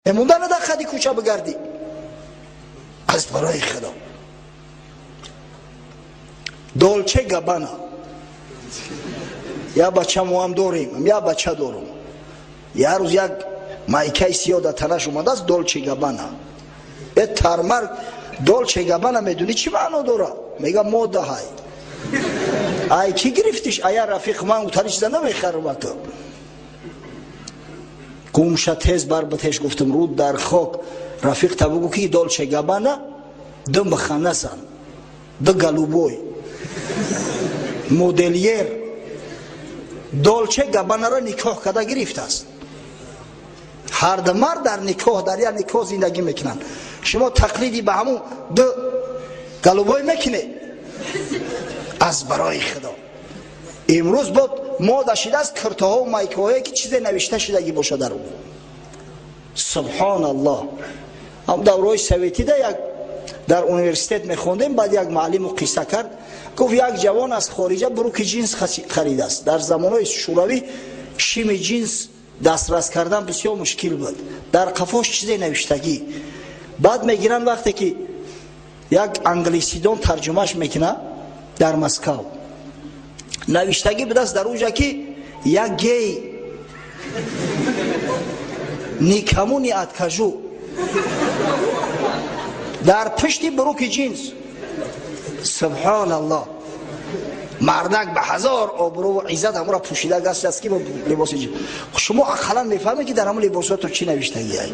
امونده نه در خدی کوچه بگردی. از برای خدا دولچه گبانا یا بچه مو هم داریم یا بچه دارم. یه روز یک مایکای سیاه در تنش اومده است دولچه گبانا. به ترمر دولچه گبانا میدونی چی معنی داره؟ میگه موده های ای کی گرفتیش؟ ایا رفیق من اوتانی چیزا نمیخرم تو. گومشه تیز بر بتش گفتم رود در خاک رفیق تا بگو که دولچه گبانا دم بخانه سن دو گلوبوی مدلیر دولچه گبانا را نکاح کده گرفته است. هر دو مرد در نکاح در یا نکاح زندگی میکنن. شما تقلیدی به همون دو گلوبوی میکنه. از برای خدا امروز بود موده شده است کرته ها و مایکه هایی که چیز نوشته شدگی باشه در اون. سبحان الله. هم دورای سویتی ده یک در انیورسیتت میخوندیم. بعد یک معلم و قصه کرد گفت یک جوان از خارجه بروک جنس خرید است. در زمانهای شوروی شیم جنس دسترس کردن بسیار مشکل بود. در قفاش چیزی نوشتگی. بعد میگیرن وقتی که یک انگلیسیدان ترجمهش میکنه در مسکو نوشتگی به دست در اونجا که یک گی نیکمونی اتکجو در پشتی بروک جنس. سبحان الله. مردک به هزار آبرو و عزت همون را پوشیده گست است که با لباس جنس. شما اقلا میفهمید که در همون لباسات تو چی نوشتگی هست.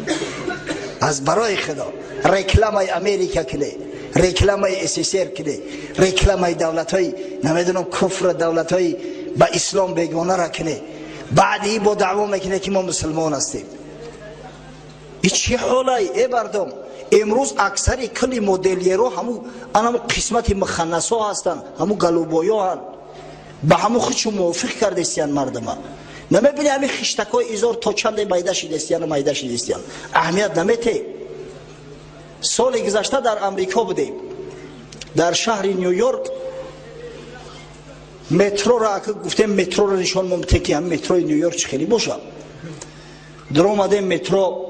از برای خدا رکلمای امریکا کنه، رکلمای اسیسر کنه، رکلمای دولتای نمیدونم کفر دولتای با اسلام بیگانه را کنه. بعدی با دعوا میکنه که ما مسلمان هستیم. این چه حالای ای مردم؟ امروز اکثر کلی مدلیرو همون قسمت مخنثا هستن، همون گلوبویا هستن. به همون خودشون موافق کرده استیان مردم ها. نمیبینی همین خشتکای ایزار تا چند میده شده استیان و میده شده استیان. اهمیت نمیته. سال گذشته در امریکا بودیم. در شهر نیویورک مترو را که گفتیم مترو را نشان ممته که هم متروی نیویورک خیلی باشه. در اومدیم مترو.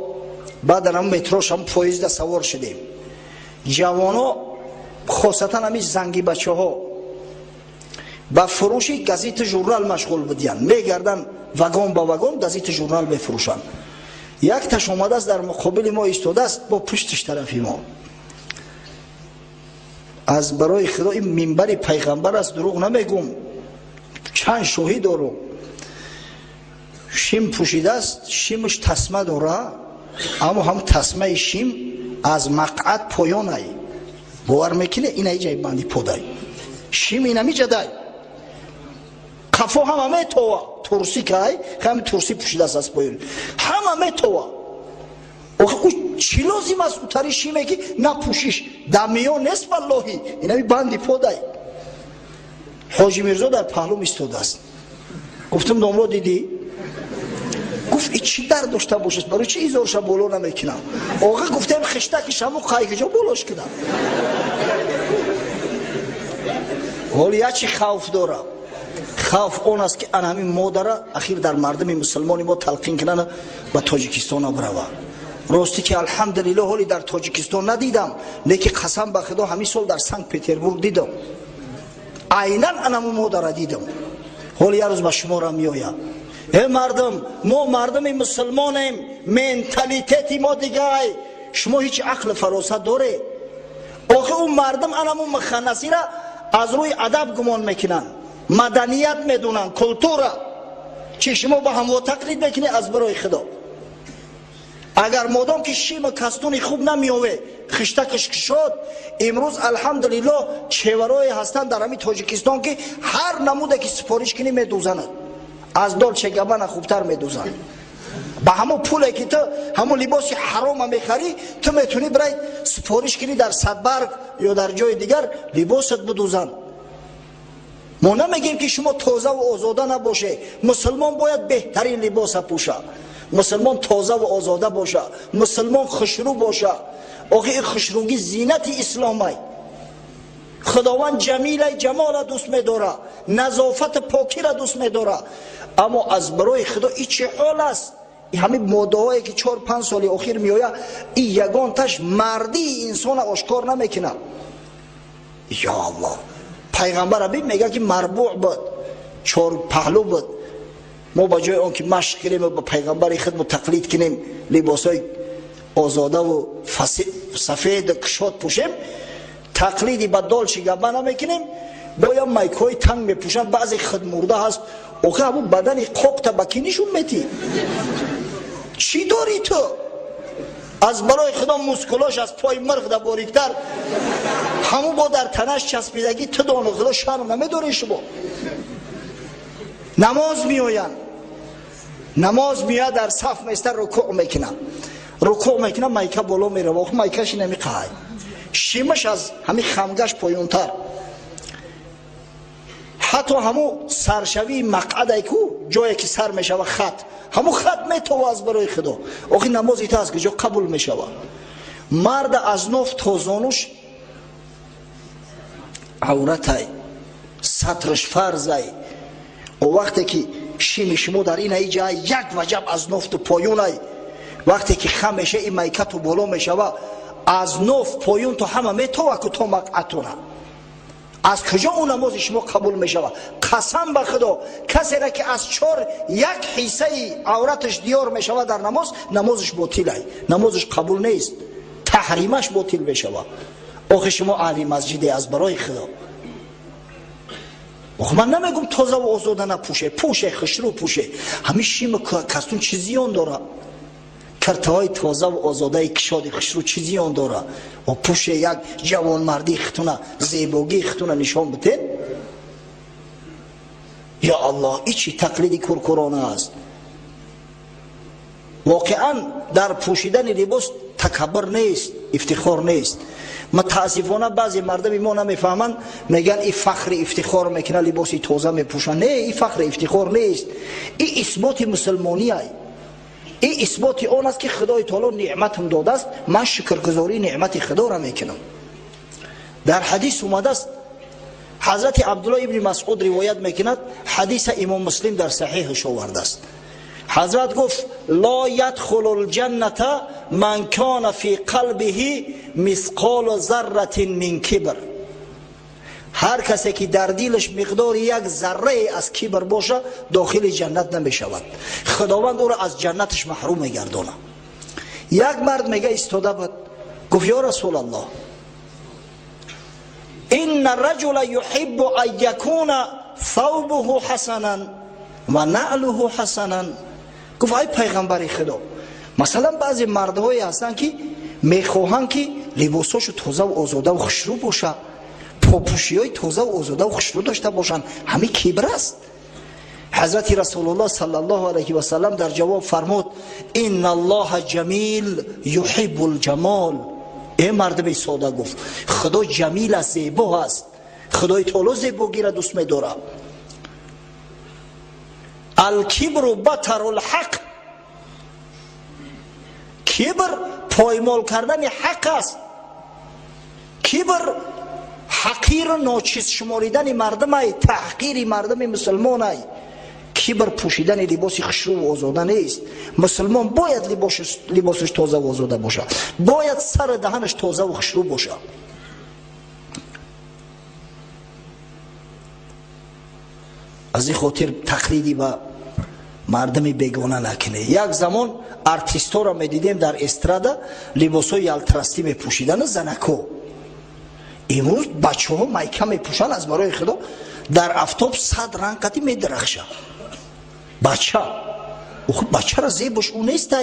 بعد در هم متروش هم پویزد سوار شدیم. جوانا خاصتا همی زنگی بچه ها با فروش گزیت ژورنال مشغول بودن. میگردن وگان با وگان گزیت ژورنال بفروشن. یک تاش اومده است در مقابل ما ایستاده است با پشتش طرفی ما. از برای خدا این منبر پیغمبر است، دروغ نمیگم. چند شاهد دارم. شیم پوشیده است، شیمش تسمه داره، اما هم تسمه شیم از مقعد پایان ای باور میکنه این ای جای بندی پودای شیم این همی جدای قفا همه توا ترسی که ای همه ترسی پوشیده است از پایان همه توا. او چی لازم است او تری شیمه که نپوشیش دمیان نصف اللهی این همی بندی پودای. حاجی میرزا در پهلوم ایستاده است. گفتم دامرو دیدی؟ گفت ای چی در داشته باشست برای چی ایزارش بالا نمیکنم؟ آقا گفتم خشتکش همون قایق جا بالاش کنم. ولی چی خوف داره؟ خوف اون است که همین مادر اخیر در مردم مسلمانی ما تلقین کنن و تاجیکستان بروا. راستی که الحمدلله حالی در تاجیکستان ندیدم، لیکن قسم به خدا همین سال در سنت پترزبورگ دیدم. عیناً همون مادر دیدم. حالی یه روز به شما را میآیم. ای مردم، ما مردم مسلمانیم، منتالیتی ما دیگه. شما هیچ عقل فراست داره؟ آخه اون مردم همون مخنثی را از روی ادب گمان میکنن، مدنیت میدونن، کلتور. چه شما با هم تقلید میکنی؟ از برای خدا اگر مادام که شیم کستونی خوب نمیوه خشتکش کشاد. امروز الحمدلله چهورای هستن در همین تاجیکستان که هر نموده که سفارش کنی میدوزند، از دولچه گبانا خوبتر میدوزند. با همون پولی که تو همون لباسی حرام میخری تو میتونی برای سفارش کنی در صدبرگ یا در جای دیگر لباست بدوزند. ما نمیگیم که شما تازه و آزاده نباشه. مسلمان باید بهترین لباس پوشه، مسلمان تازه و آزاده باشه، مسلمان خوشرو باشه. آخه این خوشروگی زینت اسلامه. خداوند جمیل جمال دوست می‌داره، نظافت پاکی را دوست می‌داره. اما از برای خدا این چه حال است؟ همین مدعایی که 4-5 سال اخیر میآید این یگانتش مردی انسان آشکار نمیکنه. یا الله، پیغمبر میگه که مربوع بود، 4 پهلو بود. ما با جای آن که مشق کنیم و با پیغمبر خود تقلید کنیم، لباسای آزاده و سفید کشاد پوشیم، تقلیدی با دالچی گبه نمیکنیم، باید مایکای تنگ میپوشن. بعضی خود مرده هست اوخه همون بدن قوقت بکی نشون میتی. چی داری تو؟ از برای خدا مسکولاش از پای مرغ در باریکتر همون با در تنش چسبیدگی تو دانو خدا شرم نمیداری شما. نماز میآین، نماز میاد در صف میستر رکوع میکنه مایکه بالا میره و مایکش نمیقای، شیمش از همین خمگش پایونتر، حتی همون سرشوی مقعد کو جایی که سر میشوه خط، همون خط میتوه از برای خدا. آخی نماز ایتا است که جا قبول میشوه. مرد از نف تا زانوش عورتای سطرش فرضای، و وقتی که شیم شما در این ایجا یک وجب از نف تو پایونای، وقتی که خم میشه این مایکه تو بالا میشوه، از نف پایون تو همه میتوه که تو مقعدونه. از کجا اون نماز شما قبول می شود؟ قسم به خدا کسی را که از 4 یک حصه عورتش دیار می شود در نماز، نمازش باطله، نمازش قبول نیست، تحریمش باطل می شود. آخه شما اهل مسجدی از برای خدا. آخه من نمیگم تازه و آزاده نپوشه، پوشه خشرو پوشه، همین شیم کستون چیزی اون داره، کرته های تازه و آزاده کشاد خشرو چیزی اون داره و پوشه یک جوان مردی خطونه زیباگی خطونه نشان بده. یا الله، ای چی تقلیدی کرکرانه است. واقعا در پوشیدن لباس تکبر نیست، افتخار نیست. متاسفانه بعضی مردم ما نمیفهمن، میگن این فخر افتخار میکنه لباسی تازه میپوشن. نه، این فخر افتخار نیست، این اثبات مسلمانی است. این اثبات آن است که خدای تعالی نعمتم داده است، من شکرگزاری نعمت خدا را میکنم. در حدیث اومده است، حضرت عبدالله ابن مسعود روایت میکند، حدیث امام مسلم در صحیحش آورده است. حضرت گفت لا يدخل الجنة من كان في قلبه مثقال ذره من کبر. هر کسی که در دلش مقدار یک ذره از کبر باشه داخل جنت نمی شود، خداوند او را از جنتش محروم میگردونه. یک مرد میگه ایستاده بود، گفت یا رسول الله ان الرجل يحب ان يكون ثوبه حسنا و نعله حسنا. گفت ای پیغمبر خدا، مثلا بعضی مردهایی هستن که میخواهن که لباساشو تازه و آزاده و خوشرو باشه، پاپوشی های تازه و آزاده و خوشرو داشته باشن، همین کبر است. حضرت رسول الله صلی الله علیه و سلم در جواب فرمود ان الله جمیل یحب الجمال. ای مردم ساده، گفت خدا جمیل است، زیبا است، خدای تعالی زیبایی را دوست می‌داره. الکبر بطر الحق، کبر پایمال کردن حق است. کبر حقیر و ناچیز شماریدن مردم ای، تحقیر مردم مسلمان ای. کبر پوشیدن لباس خشرو و آزاده نیست. مسلمان باید لباسش تازه و آزاده باشه، باید سر دهنش تازه و خشرو باشه. از این خاطر تقلیدی با مردم بیگانه نکنه. یک زمان ارتیستا را میدیدیم در استرادا لباسای التراستی میپوشیدن، زنکو. امروز بچه ها مایکه میپوشن از برای خدا، در افتاب 100 رنگ قدی میدرخشه. بچه را زیباش اون نیست.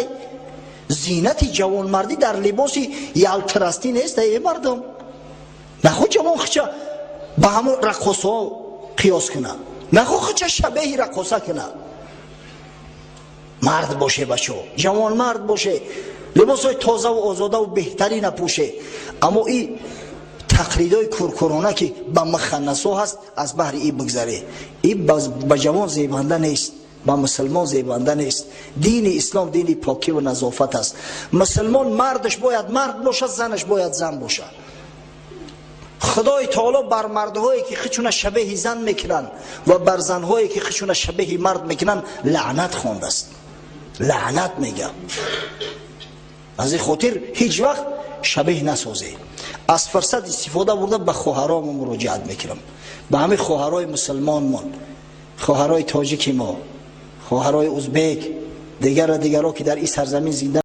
زینت جوان مردی در لباسی التراستی نیست. ای مردم نخود جوان خچه با همون رقصه ها قیاس کنه، نخود خچه شبیه رقصه کنه. مرد باشه، بچه جوان مرد باشه، لباس های تازه و آزاده و بهتری نپوشه. اما این تقلیدهای کرکرانه که با مخنثا هست از بحر این بگذره. این با جوان زیبنده نیست، با مسلمان زیبنده نیست. دین اسلام دین پاکی و نظافت است. مسلمان مردش باید مرد باشه، زنش باید زن باشه. خدای تعالی بر مردهایی که خودشون شبیه زن میکنن و بر زنهایی که خودشون شبیه مرد میکنن لعنت خوانده است. لعنت میگم. از این خاطر هیچ وقت شبیه نسازید. از فرصت استفاده برده به خواهرام مراجعت میکنم، به همه خواهرای مسلمان ما، خواهرای تاجیک ما، خواهرای ازبک، دیگرها که در این سرزمین زنده